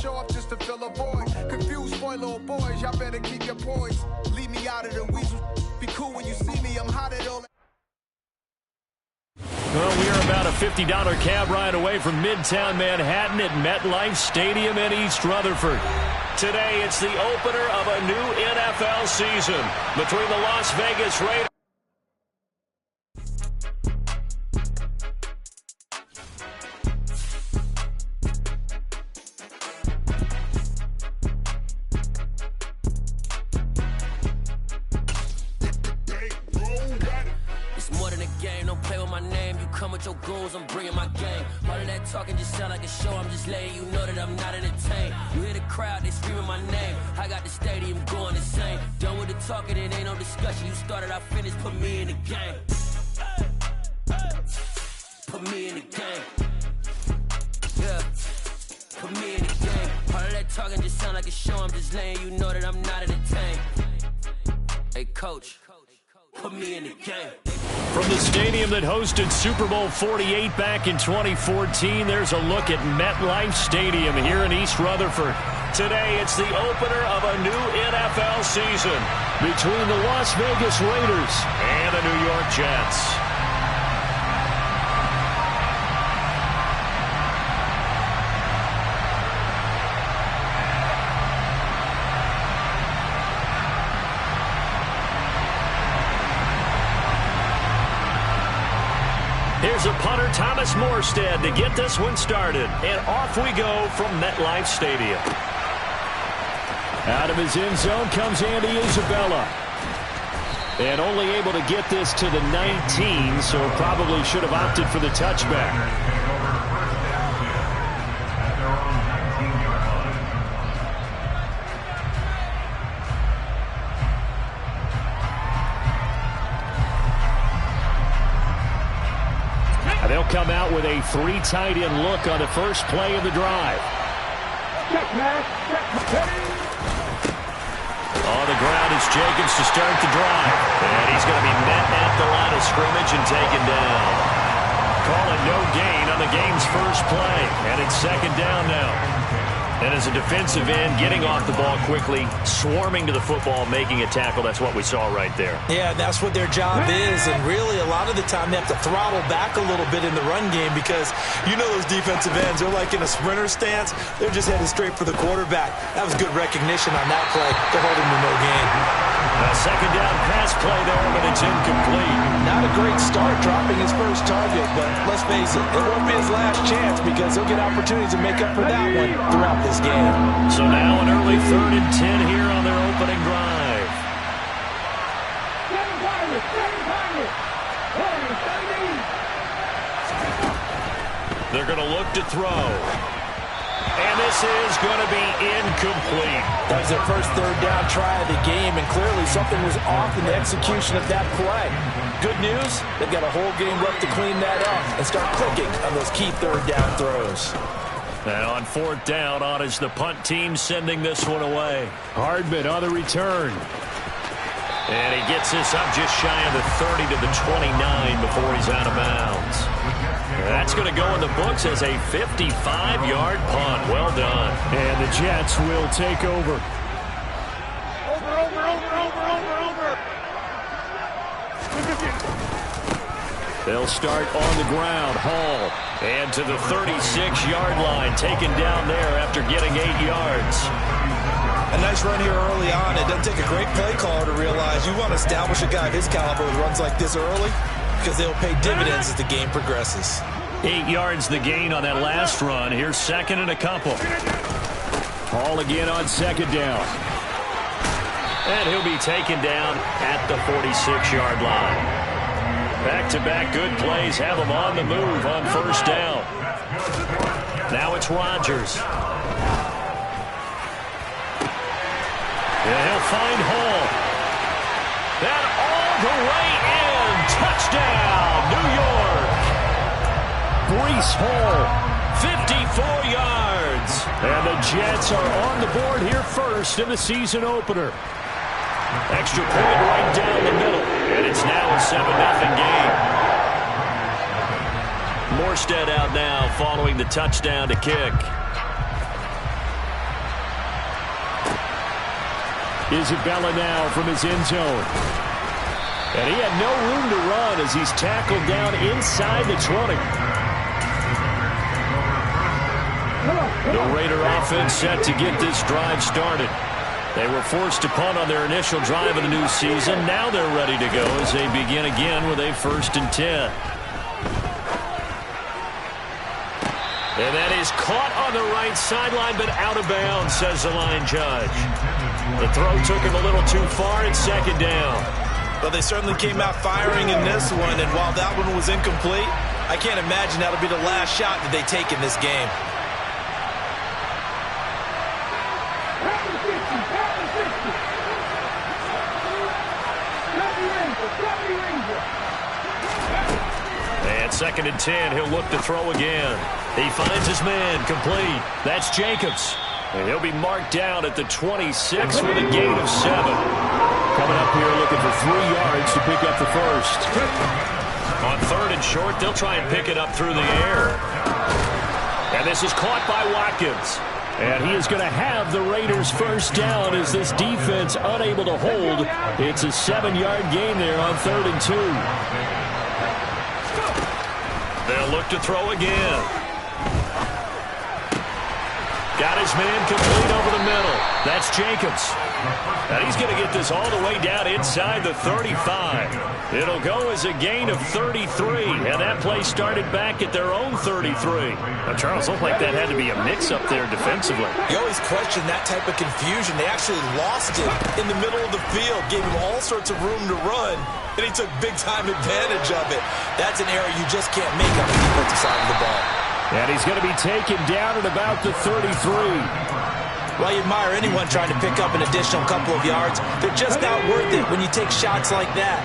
show up just to fill a void. Confused boy, little boys, y'all better keep your poise. Leave me out of the weasel. Be cool when you see me, I'm hot at all. Well, we are about a $50 cab ride away from Midtown Manhattan at MetLife Stadium in East Rutherford. Today, it's the opener of a new NFL season between the Las Vegas Raiders. With your goons, I'm bringing my game. All of that talking just sound like a show. I'm just letting you know that I'm not entertained. You hear the crowd, they screaming my name. I got the stadium going insane. Done with the talking, it ain't no discussion. You started, I finished, put me in the game. Put me in the game. Yeah. Put me in the game. All of that talking just sound like a show. I'm just letting you know that I'm not entertained. Hey, coach. Put me in the game. From the stadium that hosted Super Bowl 48 back in 2014, there's a look at MetLife Stadium here in East Rutherford. Today, it's the opener of a new NFL season between the Las Vegas Raiders and the New York Jets. Here's a punter, Thomas Morstead, to get this one started. And off we go from MetLife Stadium. Out of his end zone comes Andy Isabella. And only able to get this to the 19, so probably should have opted for the touchback. They'll come out with a 3 tight end look on the first play of the drive. On the ground is Jacobs to start the drive. And he's going to be met at the line of scrimmage and taken down. Call it no gain on the game's first play. And it's second down now. And as a defensive end, getting off the ball quickly, swarming to the football, making a tackle, that's what we saw right there. Yeah, that's what their job is. And really, a lot of the time, they have to throttle back a little bit in the run game because you know those defensive ends, they're like in a sprinter stance. They're just headed straight for the quarterback. That was good recognition on that play to hold him to no gain. A second down pass play there, but it's incomplete. Not a great start dropping his first target, but let's face it, it won't be his last chance because he'll get opportunities to make up for that one throughout this game. So now an early 3rd and 10 here on their opening drive. They're going to look to throw. And this is going to be incomplete. That was their first 3rd down try of the game, and clearly something was off in the execution of that play. Good news, they've got a whole game left to clean that up and start clicking on those key 3rd down throws. And on 4th down, on is the punt team sending this one away. Hardman on the return. And he gets this up just shy of the 30 to the 29 before he's out of bounds. That's going to go in the books as a 55-yard punt. Well done. And the Jets will take over. They'll start on the ground. Hall. And to the 36-yard line. Taken down there after getting 8 yards. A nice run here early on. It doesn't take a great play caller to realize you want to establish a guy of his caliber who runs like this early because they'll pay dividends as the game progresses. 8 yards the gain on that last run. Here's second and a couple. Hall again on second down. And he'll be taken down at the 46-yard line. Back-to-back good plays have him on the move on first down. Now it's Rodgers. And he'll find Hall. That all the way in. Touchdown, New York. Breece Hall, 54 yards. And the Jets are on the board here first in the season opener. Extra point right down the middle. And it's now a 7-0 game. Morstead out now following the touchdown to kick. Isabella now from his end zone. And he had no room to run as he's tackled down inside the 20. The Raider offense set to get this drive started. They were forced to punt on their initial drive of the new season. Now they're ready to go as they begin again with a 1st and 10. And that is caught on the right sideline, but out of bounds, says the line judge. The throw took him a little too far. It's 2nd down. Well, they certainly came out firing in this one, and while that one was incomplete, I can't imagine that'll be the last shot that they take in this game. And 2nd and 10, he'll look to throw again. He finds his man, complete. That's Jacobs. And he'll be marked down at the 26 with a gain of 7. Coming up here looking for 3 yards to pick up the first. On 3rd and short, they'll try and pick it up through the air. And this is caught by Watkins. And he is going to have the Raiders' first down as this defense unable to hold. It's a 7-yard gain there on 3rd and 2. They'll look to throw again. Got his man complete over the middle. That's Jacobs. And he's going to get this all the way down inside the 35. It'll go as a gain of 33. And that play started back at their own 33. Now, Charles, looked like that had to be a mix-up there defensively. You always question that type of confusion. They actually lost him in the middle of the field, gave him all sorts of room to run, and he took big-time advantage of it. That's an error you just can't make on the defensive side of the ball. And he's going to be taken down at about the 33. Well, you admire anyone trying to pick up an additional couple of yards. They're just not worth it when you take shots like that.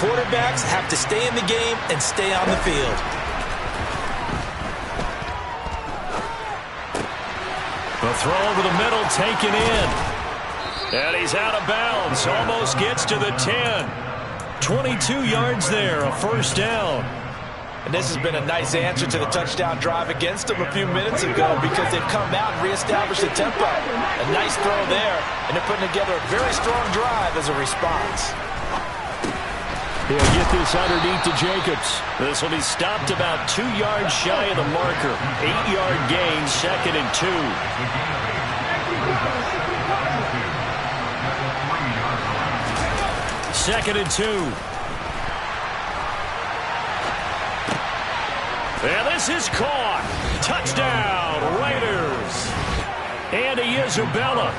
Quarterbacks have to stay in the game and stay on the field. The throw over the middle taken in. And he's out of bounds. Almost gets to the 10. 22 yards there, a 1st down. And this has been a nice answer to the touchdown drive against them a few minutes ago because they've come out and reestablished the tempo. A nice throw there, and they're putting together a very strong drive as a response. He'll get this underneath to Jacobs. This will be stopped about 2 yards shy of the marker. 8-yard gain, 2nd and 2. 2nd and 2. And this is caught. Touchdown, Raiders. Andy Isabella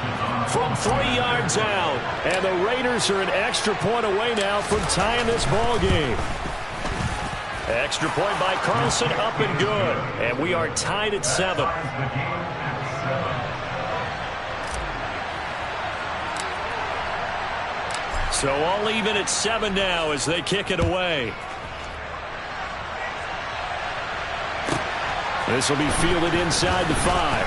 from 3 yards out. And the Raiders are an extra point away now from tying this ball game. Extra point by Carlson, up and good. And we are tied at 7. So all even at 7 now as they kick it away. This will be fielded inside the 5.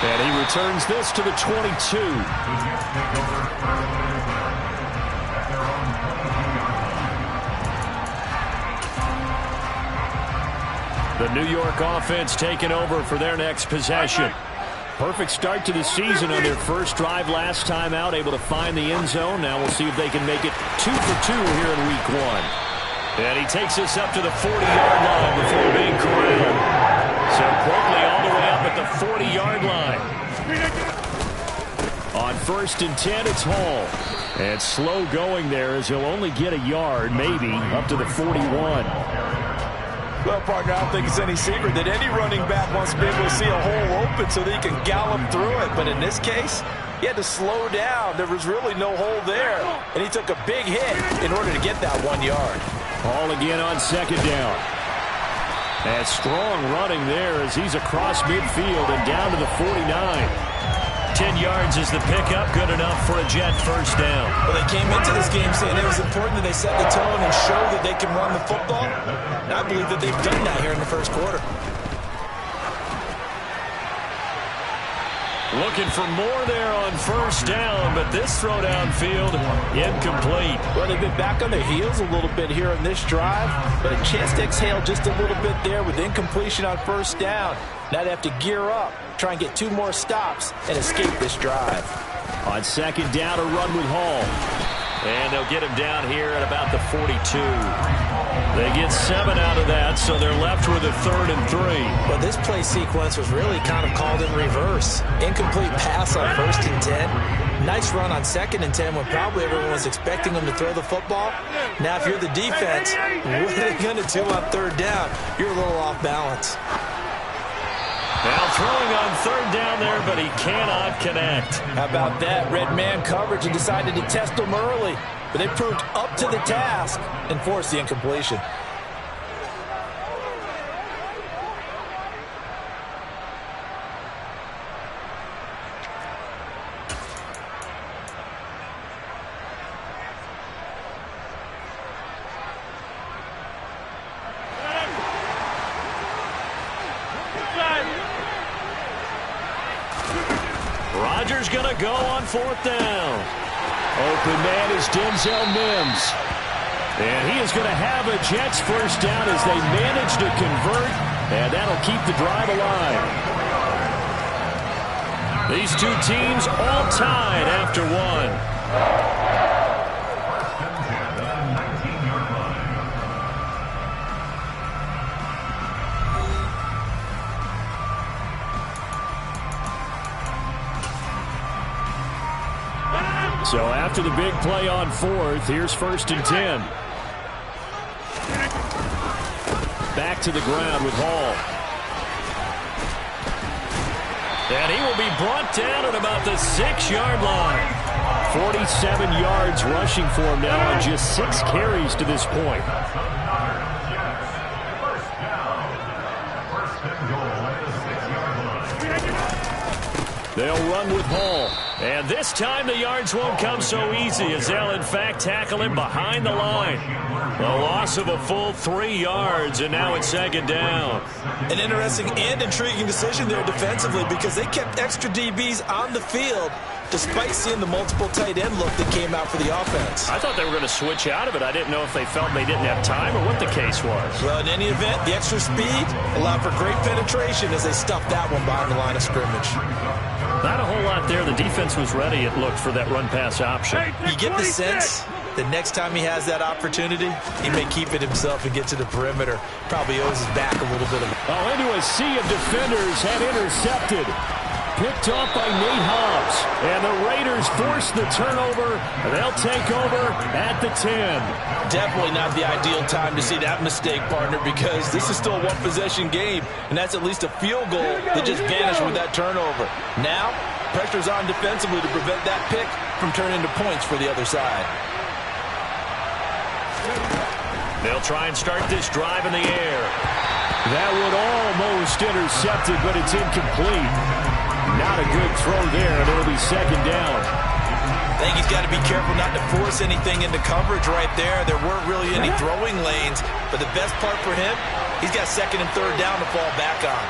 And he returns this to the 22. The New York offense taking over for their next possession. Perfect start to the season on their first drive last time out, able to find the end zone. Now we'll see if they can make it 2 for 2 here in week 1. And he takes us up to the 40-yard line before being corralled. So quickly all the way up at the 40-yard line. On 1st and 10, it's Hall. And slow going there as he'll only get a yard, maybe, up to the 41. Well, partner, I don't think it's any secret that any running back wants to be able to see a hole open so that he can gallop through it. But in this case, he had to slow down. There was really no hole there. And he took a big hit in order to get that 1 yard. Hall again on 2nd down. And strong running there as he's across midfield and down to the 49. 10 yards is the pickup, good enough for a Jet first down. Well, they came into this game saying it was important that they set the tone and show that they can run the football. And I believe that they've done that here in the first quarter. Looking for more there on first down, but this throw downfield incomplete. Well, they've been back on their heels a little bit here on this drive, but a chance to exhale just a little bit there with incompletion on first down. Now they have to gear up, try and get 2 more stops, and escape this drive. On second down, a run with Hall. And they'll get him down here at about the 42. They get 7 out of that, so they're left with a 3rd and 3. Well, this play sequence was really kind of called in reverse. Incomplete pass on 1st and 10. Nice run on 2nd and 10 when probably everyone was expecting them to throw the football. Now, if you're the defense, what are they going to do on 3rd down? You're a little off balance. Now throwing on 3rd down there, but he cannot connect. How about that? Red man coverage and decided to test him early. But they proved up to the task and forced the incompletion. Rodgers going to go on 4th down. Open man is Denzel Mims. And he is going to have a Jets first down as they manage to convert, and that'll keep the drive alive. These 2 teams all tied after 1. So after the big play on 4th, here's 1st and 10. Back to the ground with Hall. And he will be brought down at about the 6-yard line. 47 yards rushing for him now on just 6 carries to this point. They'll run with Hall. And this time the yards won't come so easy as they'll, in fact, tackle him behind the line. A loss of a full 3 yards, and now it's 2nd down. An interesting and intriguing decision there defensively because they kept extra DBs on the field despite seeing the multiple tight end look that came out for the offense. I thought they were going to switch out of it. I didn't know if they felt they didn't have time or what the case was. Well, in any event, the extra speed allowed for great penetration as they stuffed that one behind the line of scrimmage. Not a whole lot there. The defense was ready, it looked, for that run-pass option. You get the sense that next time he has that opportunity, he may keep it himself and get to the perimeter. Probably owes his back a little bit of it. Oh, into a sea of defenders, had intercepted. Picked off by Nate Hobbs. And the Raiders force the turnover. They'll take over at the 10. Definitely not the ideal time to see that mistake, partner, because this is still a one-possession game, and that's at least a field goal that just vanished with that turnover. Now, pressure's on defensively to prevent that pick from turning into points for the other side. They'll try and start this drive in the air. That would almost intercept it, but it's incomplete. Not a good throw there, and it'll be 2nd down. I think he's got to be careful not to force anything into coverage right there. There weren't really any throwing lanes, but the best part for him, he's got 2nd and 3rd down to fall back on.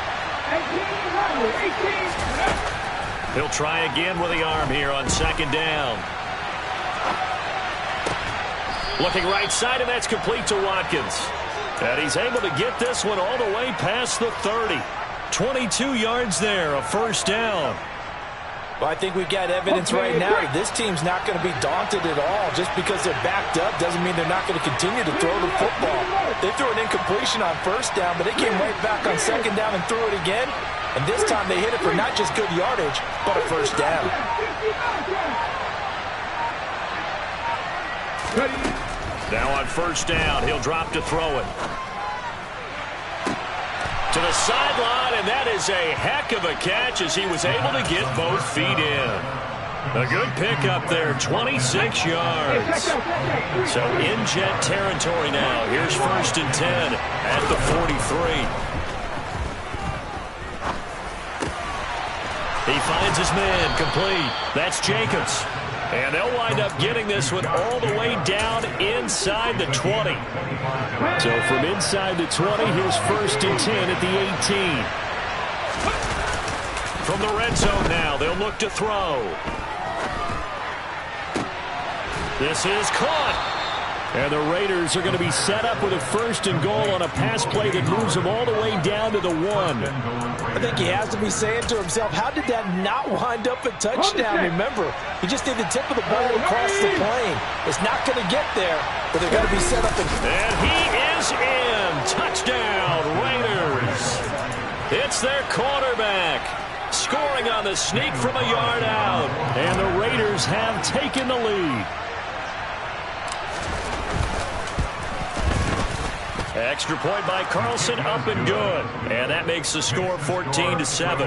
He'll try again with the arm here on 2nd down. Looking right side, and that's complete to Watkins. And he's able to get this one all the way past the 30. 22 yards there, a 1st down. Well, I think we've got evidence right now that this team's not going to be daunted at all. Just because they're backed up doesn't mean they're not going to continue to throw the football. They threw an incompletion on 1st down, but they came right back on 2nd down and threw it again. And this time they hit it for not just good yardage, but a 1st down. Now on 1st down, he'll drop to throw it. To the sideline, and that is a heck of a catch as he was able to get both feet in. A good pickup there, 26 yards. So in Jet territory now. Here's 1st and 10 at the 43. He finds his man, complete. That's Jacobs. And they'll wind up getting this one all the way down inside the 20. So from inside the 20, here's 1st and 10 at the 18. From the red zone now, they'll He'll look to throw. This is caught. And the Raiders are going to be set up with a 1st and goal on a pass play that moves them all the way down to the 1. I think he has to be saying to himself, how did that not wind up a touchdown? Remember, he just did the tip of the ball across the plane. It's not going to get there, but they're going to be set up. And he is in. Touchdown, Raiders. It's their quarterback. Scoring on the sneak from a yard out. And the Raiders have taken the lead. Extra point by Carlson, up and good. And that makes the score 14-7.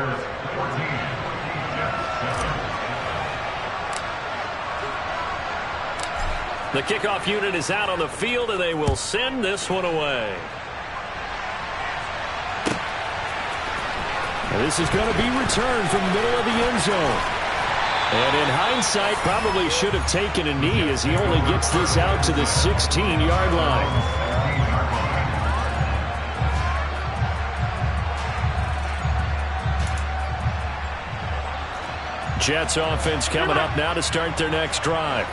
The kickoff unit is out on the field, and they will send this one away. And this is going to be returned from the middle of the end zone. And in hindsight, probably should have taken a knee as he only gets this out to the 16-yard line. Jets offense coming up now to start their next drive.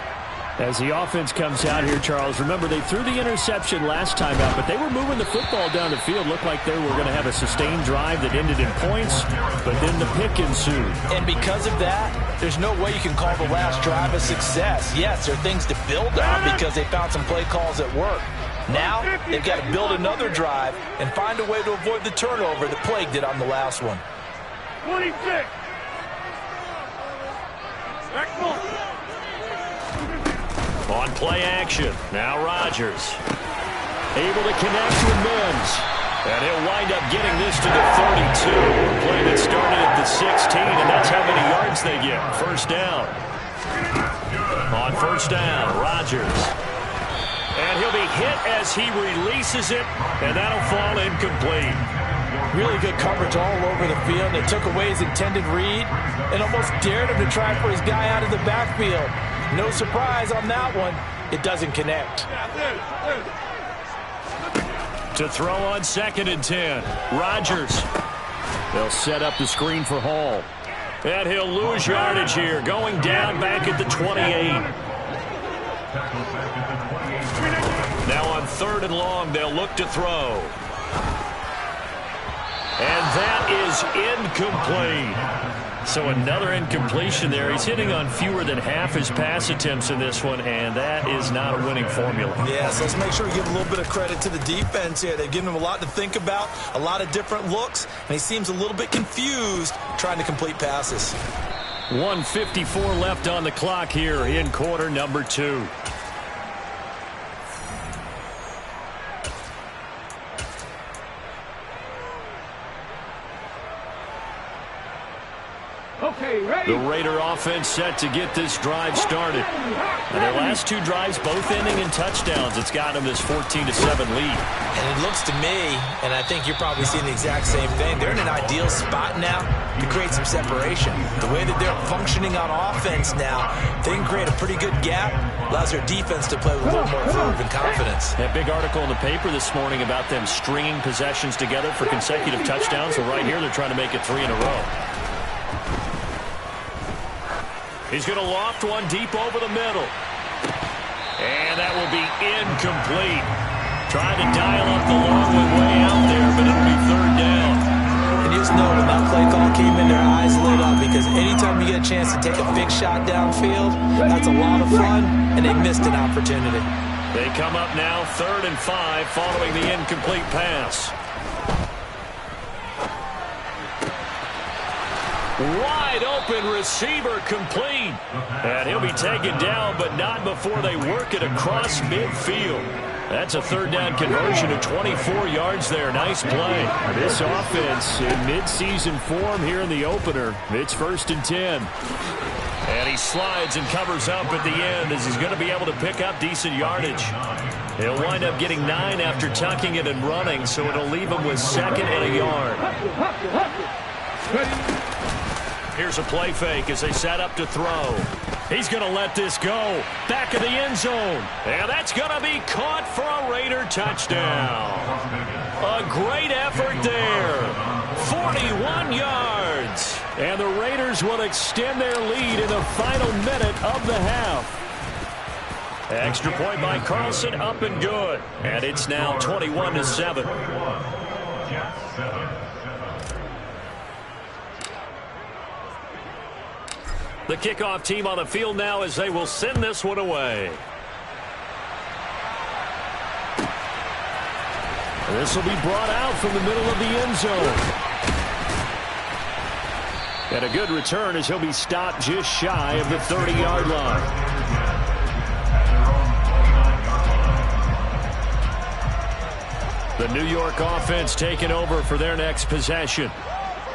As the offense comes out here, Charles, remember they threw the interception last time out, but they were moving the football down the field. Looked like they were going to have a sustained drive that ended in points, but then the pick ensued. And because of that, there's no way you can call the last drive a success. Yes, there are things to build on because they found some play calls that work. Now, they've got to build another drive and find a way to avoid the turnover that plagued it on the last one. 26. On play action, now Rodgers. Able to connect with Mims. And he'll wind up getting this to the 32. A play that started at the 16, and that's how many yards they get. 1st down. On 1st down, Rodgers. And he'll be hit as he releases it, and that'll fall incomplete. Really good coverage all over the field. They took away his intended read and almost dared him to try for his guy out of the backfield. No surprise on that one. It doesn't connect. To throw on 2nd and 10. Rodgers. They'll set up the screen for Hall. And he'll lose yardage here. Going down back at the 28. Now on 3rd and long, they'll look to throw. And that is incomplete. So another incompletion there. He's hitting on fewer than half his pass attempts in this one, and that is not a winning formula. Yes, let's make sure we give a little bit of credit to the defense here. They've given him a lot to think about, a lot of different looks, and he seems a little bit confused trying to complete passes. 1:54 left on the clock here in quarter number 2. The Raider offense set to get this drive started. And their last 2 drives both ending in touchdowns. It's got them this 14-7 lead. And it looks to me, and I think you're probably seeing the exact same thing, they're in an ideal spot now to create some separation. The way that they're functioning on offense now, they can create a pretty good gap. Allows their defense to play with a little more verve and confidence. That big article in the paper this morning about them stringing possessions together for consecutive touchdowns. Well, right here, they're trying to make it 3 in a row. He's going to loft one deep over the middle. And that will be incomplete. Trying to dial up the long way out there, but it'll be 3rd down. And you just know when that play call came in, their eyes lit up, because anytime you get a chance to take a big shot downfield, that's a lot of fun, and they missed an opportunity. They come up now 3rd and 5 following the incomplete pass. Wide open receiver complete. And he'll be taken down, but not before they work it across midfield. That's a 3rd down conversion of 24 yards there. Nice play. This offense in midseason form here in the opener. It's 1st and 10. And he slides and covers up at the end as he's going to be able to pick up decent yardage. He'll wind up getting 9 after tucking it and running, so it'll leave him with 2nd and a yard. Here's a play fake as they set up to throw. He's going to let this go. Back of the end zone. And that's going to be caught for a Raider touchdown. A great effort there. 41 yards. And the Raiders will extend their lead in the final minute of the half. Extra point by Carlson, up and good. And it's now 21-7. The kickoff team on the field now as they will send this one away. This will be brought out from the middle of the end zone. And a good return as he'll be stopped just shy of the 30-yard line. The New York offense taking over for their next possession.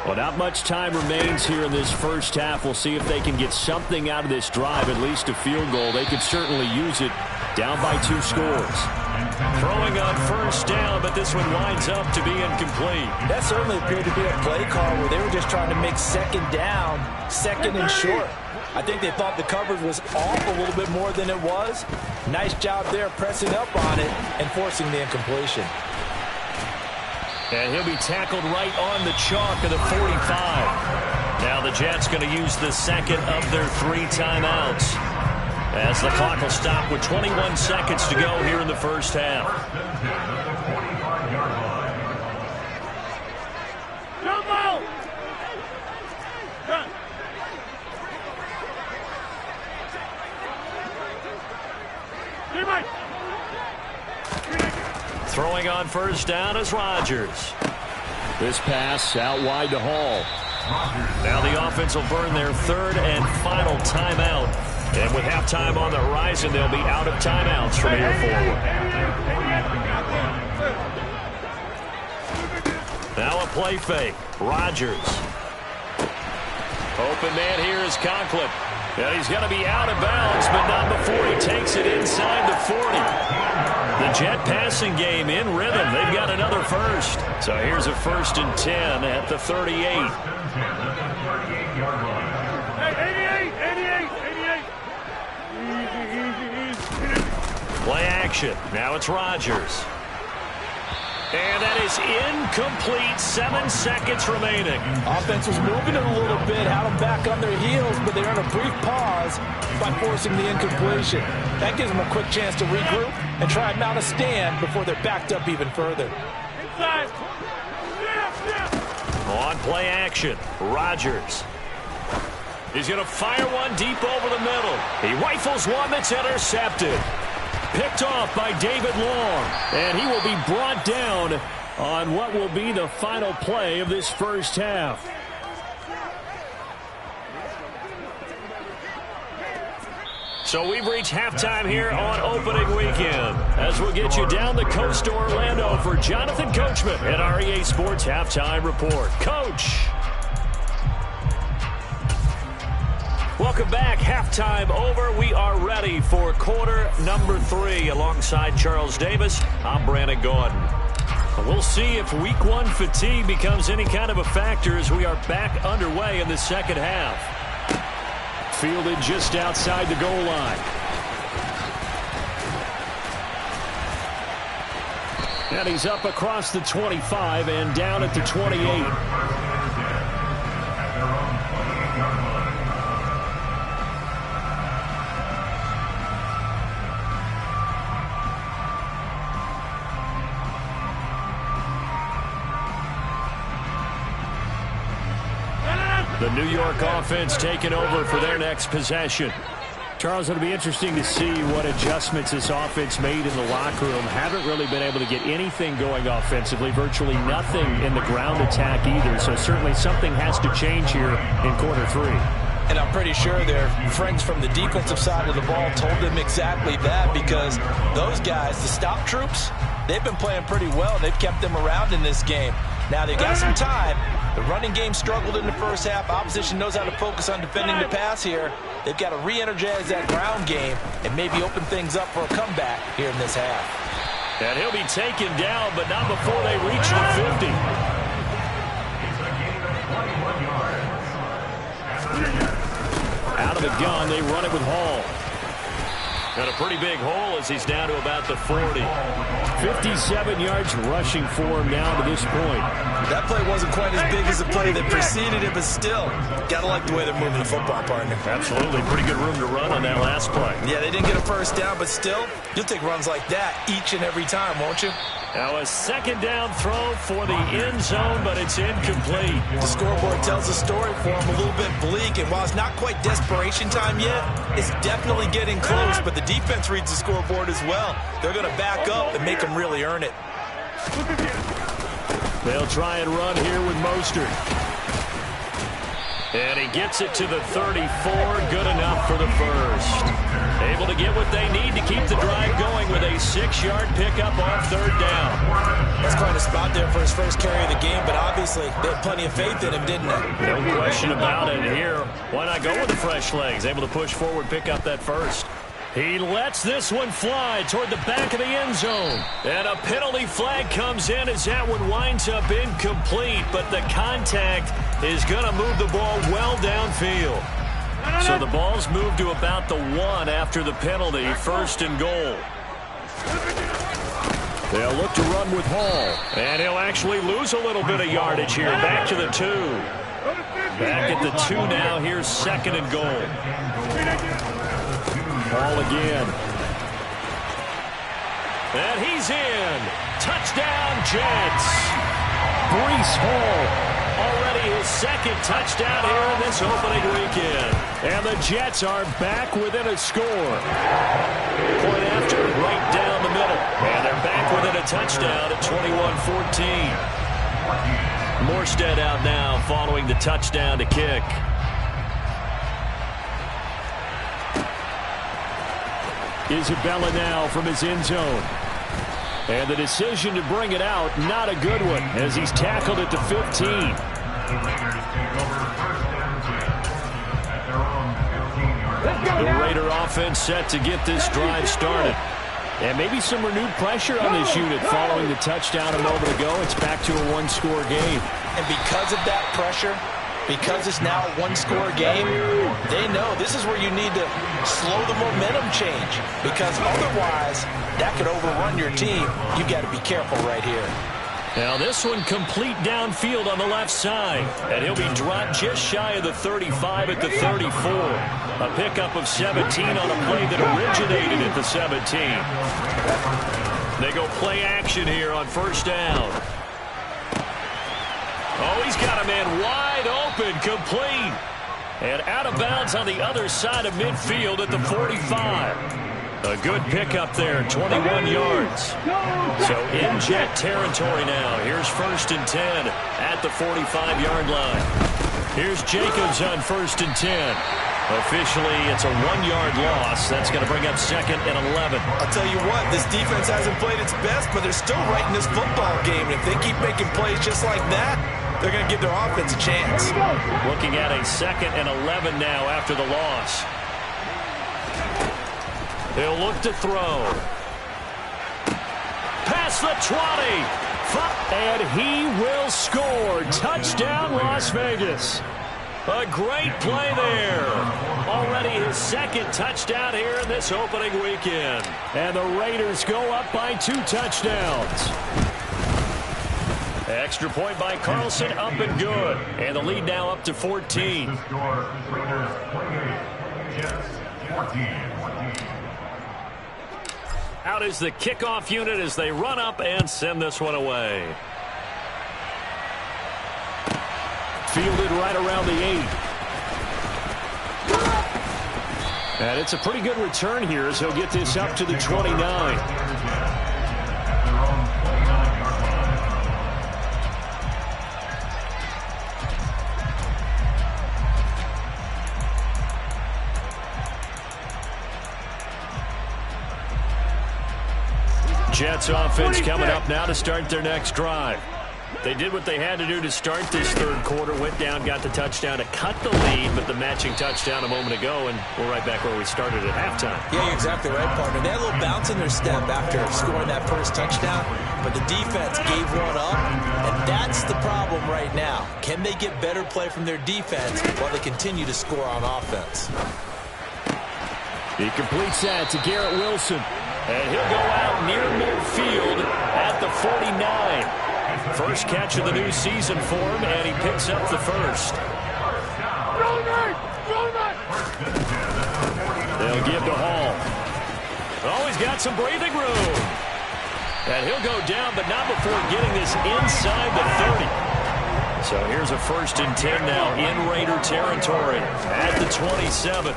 Well, not much time remains here in this first half. We'll see if they can get something out of this drive, at least a field goal. They could certainly use it down by 2 scores. Throwing on first down, but this one winds up to be incomplete. That certainly appeared to be a play call where they were just trying to make second down, second and short. I think they thought the coverage was off a little bit more than it was. Nice job there pressing up on it and forcing the incompletion. And he'll be tackled right on the chalk of the 45. Now the Jets going to use the second of their 3 timeouts, as the clock will stop with 21 seconds to go here in the first half. Throwing on first down is Rodgers. This pass out wide to Hall. Now the offense will burn their 3rd and final timeout. And with halftime on the horizon, they'll be out of timeouts from here forward. Now a play fake. Rodgers. Open man here is Conklin. And he's going to be out of bounds, but not before he takes it inside the 40. The Jet passing game in rhythm. They've got another first. So here's a 1st and 10 at the 38. 88. Play action. Now it's Rodgers. And that is incomplete. 7 seconds remaining. Offense was moving it a little bit, had them back on their heels, but they're in a brief pause by forcing the incompletion. That gives them a quick chance to regroup and try and mount a stand before they're backed up even further. On play action, Rodgers. He's going to fire one deep over the middle. He rifles one that's intercepted. Picked off by David Long. And he will be brought down on what will be the final play of this first half. So we've reached halftime here on opening weekend, as we'll get you down the coast to Orlando for Jonathan Coachman at our EA Sports Halftime Report. Coach. Welcome back. Halftime over. We are ready for quarter number 3. Alongside Charles Davis, I'm Brandon Gordon. We'll see if week 1 fatigue becomes any kind of a factor as we are back underway in the second half. Fielded just outside the goal line. And he's up across the 25 and down at the 28. The New York offense taking over for their next possession. Charles, it'll be interesting to see what adjustments this offense made in the locker room. Haven't really been able to get anything going offensively, virtually nothing in the ground attack either. So certainly something has to change here in quarter 3. And I'm pretty sure their friends from the defensive side of the ball told them exactly that, because those guys, the stop troops, they've been playing pretty well. They've kept them around in this game. Now they've got some time. The running game struggled in the first half. Opposition knows how to focus on defending the pass here. They've got to re-energize that ground game and maybe open things up for a comeback here in this half. And he'll be taken down, but not before they reach the 50. Out of the gun, they run it with Hall. Got a pretty big hole as he's down to about the 40. 57 yards rushing for him now to this point. That play wasn't quite as big as the play that preceded it, but still, gotta like the way they're moving the football, partner. Absolutely. Pretty good room to run on that last play. Yeah, they didn't get a first down, but still, you'll take runs like that each and every time, won't you? Now a second down throw for the end zone, but it's incomplete. The scoreboard tells a story for him, a little bit bleak, and while it's not quite desperation time yet, it's definitely getting close, but the defense reads the scoreboard as well. They're going to back up and make them really earn it. They'll try and run here with Mostert. And he gets it to the 34. Good enough for the first. Able to get what they need to keep the drive going with a 6-yard pickup on third down. That's quite a spot there for his first carry of the game, but obviously they had plenty of faith in him, didn't they? No question about it here. Why not go with the fresh legs? Able to push forward, pick up that first. He lets this one fly toward the back of the end zone. And a penalty flag comes in as that one winds up incomplete. But the contact is going to move the ball well downfield. So the ball's moved to about the 1 after the penalty. First and goal. They'll look to run with Hall. And he'll actually lose a little bit of yardage here. Back to the 2. Back at the 2 now. Here's second and goal. Ball again. And he's in. Touchdown, Jets. Breece Hall, already his second touchdown here in this opening weekend. And the Jets are back within a score. Point after, right down the middle. And they're back within a touchdown at 21-14. Morstead out now following the touchdown to kick. Isabella now from his end zone. And the decision to bring it out, not a good one, as he's tackled at the 15. The Raider offense set to get this drive started. And maybe some renewed pressure on this unit following the touchdown a moment ago. It's back to a one-score game. And because of that pressure, because it's now a one-score game, they know this is where you need to slow the momentum change, because otherwise that could overrun your team. You got to be careful right here. Now this one complete downfield on the left side, and he'll be dropped just shy of the 35 at the 34. A pickup of 17 on a play that originated at the 17. They go play action here on first down. Oh, he's got a man wide open, complete. And out of bounds on the other side of midfield at the 45. A good pickup there, 21 yards. So in Jet territory now. Here's first and 10 at the 45-yard line. Here's Jacobs on first and 10. Officially, it's a 1-yard loss. That's going to bring up second and 11. I'll tell you what, this defense hasn't played its best, but they're still right in this football game. If they keep making plays just like that, they're going to give their offense a chance. Looking at a second and 11 now after the loss. They'll look to throw. Past the 20. And he will score. Touchdown, Las Vegas. A great play there. Already his second touchdown here in this opening weekend. And the Raiders go up by 2 touchdowns. Extra point by Carlson, up and good. And the lead now up to 14. Out is the kickoff unit as they run up and send this one away. Fielded right around the 8. And it's a pretty good return here as he'll get this up to the 29. Jets offense coming up now to start their next drive. They did what they had to do to start this third quarter. Went down, got the touchdown to cut the lead, but the matching touchdown a moment ago, and we're right back where we started at halftime. Yeah, you're exactly right, partner. They had a little bounce in their step after scoring that first touchdown, but the defense gave one up, and that's the problem right now. Can they get better play from their defense while they continue to score on offense? He completes that to Garrett Wilson. And he'll go out near midfield at the 49. First catch of the new season for him, and he picks up the first. They'll give to Hall. Oh, he's got some breathing room. And he'll go down, but not before getting this inside the 30. So here's a 1st and 10 now in Raider territory at the 27.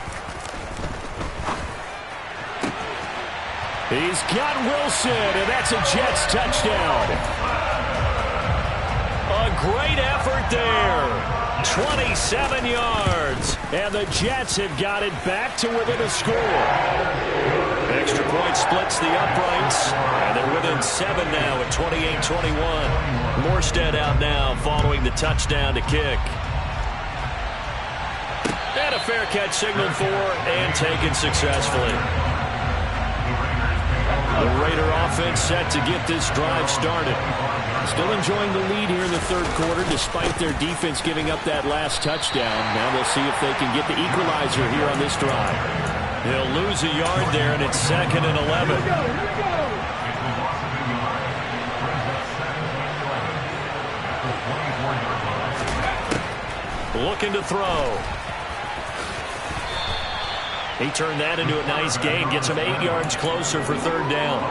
He's got Wilson, and that's a Jets touchdown. A great effort there. 27 yards. And the Jets have got it back to within a score. Extra point splits the uprights. And they're within 7 now at 28-21. Morstead out now following the touchdown to kick. And a fair catch signaled for and taken successfully. The Raider offense set to get this drive started. Still enjoying the lead here in the 3rd quarter despite their defense giving up that last touchdown. Now they'll see if they can get the equalizer here on this drive. They'll lose a yard there, and it's 2nd and 11. Looking to throw. He turned that into a nice gain. Gets him 8 yards closer for 3rd down.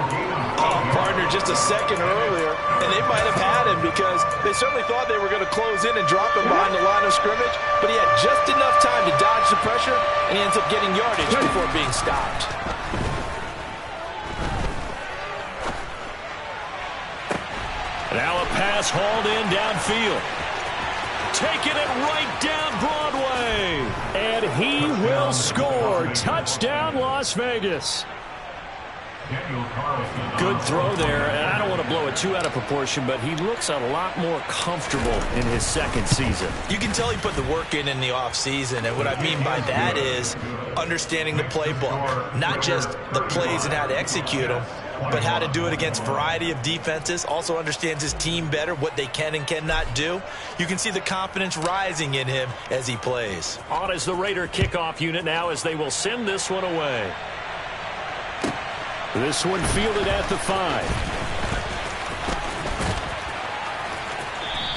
Oh, partner, just a second earlier, and they might have had him because they certainly thought they were going to close in and drop him behind the line of scrimmage, but he had just enough time to dodge the pressure, and he ends up getting yardage before being stopped. Now a pass hauled in downfield. Taking it right down Broadway. And he will score. Touchdown, Las Vegas. Good throw there. And I don't want to blow it too out of proportion, but he looks a lot more comfortable in his 2nd season. You can tell he put the work in the offseason, and what I mean by that is understanding the playbook. Not just the plays and how to execute them, but how to do it against a variety of defenses. Also understands his team better, what they can and cannot do. You can see the confidence rising in him as he plays. On is the Raider kickoff unit now as they will send this one away. This one fielded at the 5.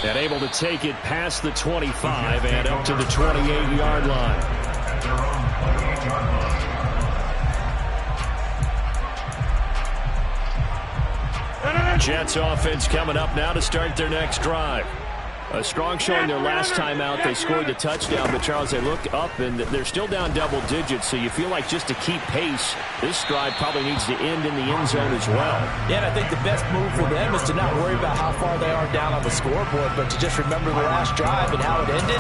And able to take it past the 25 and up to the 28-yard line. Jets offense coming up now to start their next drive. A strong showing their last time out. They scored the touchdown, but Charles, they look up and they're still down double digits, so you feel like just to keep pace, this drive probably needs to end in the end zone as well. Yeah, and I think the best move for them is to not worry about how far they are down on the scoreboard, but to just remember the last drive and how it ended.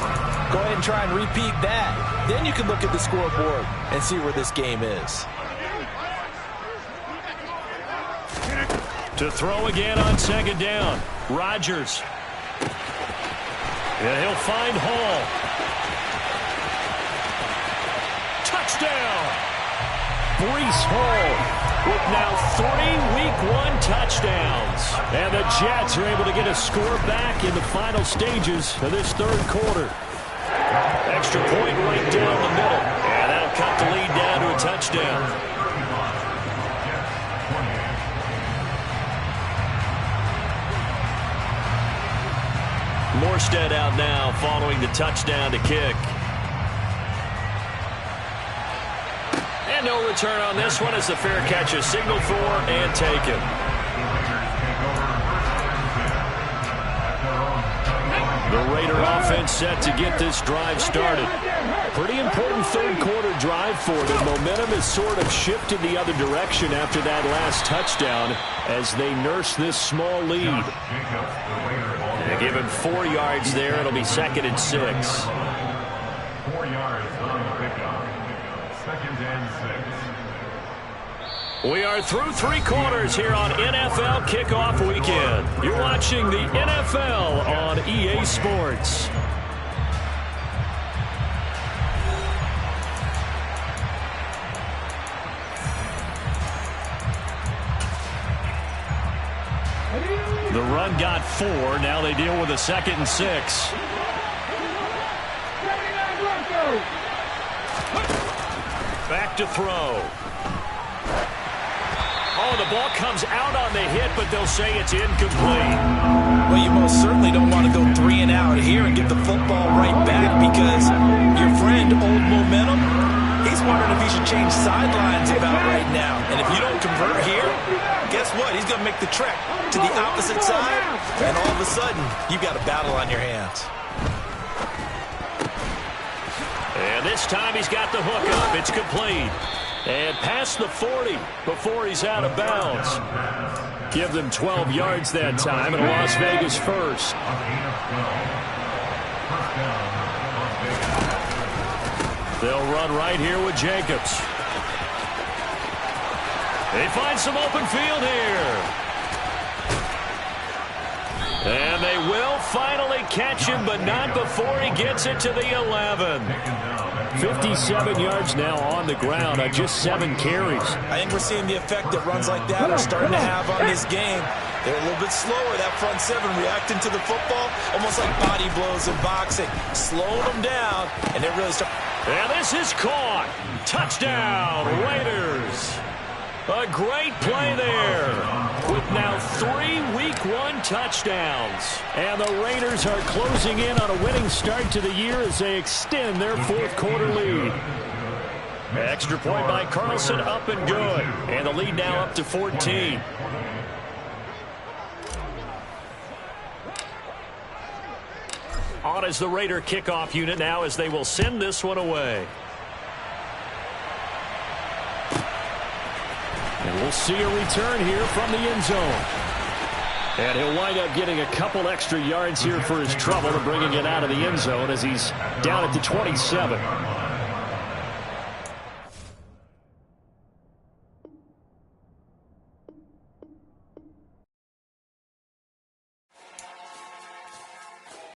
Go ahead and try and repeat that. Then you can look at the scoreboard and see where this game is. To throw again on 2nd down. Rodgers. And he'll find Hall. Touchdown! Breece Hall with now 3 Week 1 touchdowns. And the Jets are able to get a score back in the final stages of this 3rd quarter. Extra point right down the middle. And that'll cut the lead down to a touchdown. Morstead out now following the touchdown to kick. And no return on this one as the fair catch is signaled for and taken. The Raider offense set to get this drive started. Pretty important 3rd quarter drive for them. Momentum has sort of shifted the other direction after that last touchdown as they nurse this small lead. They give him 4 yards there. It'll be 2nd and 6. 4 yards on the pickup. 2nd and 6. We are through 3 quarters here on NFL Kickoff Weekend. You're watching the NFL on EA Sports. The run got 4. Now they deal with a 2nd and 6. Back to throw. Oh, the ball comes out on the hit, but they'll say it's incomplete. Well, you most certainly don't want to go 3 and out here and give the football right back because your friend, Old Momentum, he's wondering if he should change sidelines about right now. And if you don't convert here, guess what? He's going to make the trek to the opposite side, and all of a sudden, you've got a battle on your hands. And this time he's got the hook up. It's complete. And past the 40 before he's out of bounds. Give them 12 yards that time, and a Las Vegas first. They'll run right here with Jacobs. They find some open field here. And they will finally catch him, but not before he gets it to the 11. 57 yards now on the ground on just 7 carries. I think we're seeing the effect that runs like that are starting to have on this game. They're a little bit slower, that front 7, reacting to the football, almost like body blows in boxing. Slowing them down, and they're really starting. And this is caught. Touchdown, Raiders. A great play there with now 3 Week 1 touchdowns. And the Raiders are closing in on a winning start to the year as they extend their 4th quarter lead. Extra point by Carlson, up and good. And the lead now up to 14. On is the Raider kickoff unit now as they will send this one away. And we'll see a return here from the end zone. And he'll wind up getting a couple extra yards here for his trouble and bringing it out of the end zone as he's down at the 27.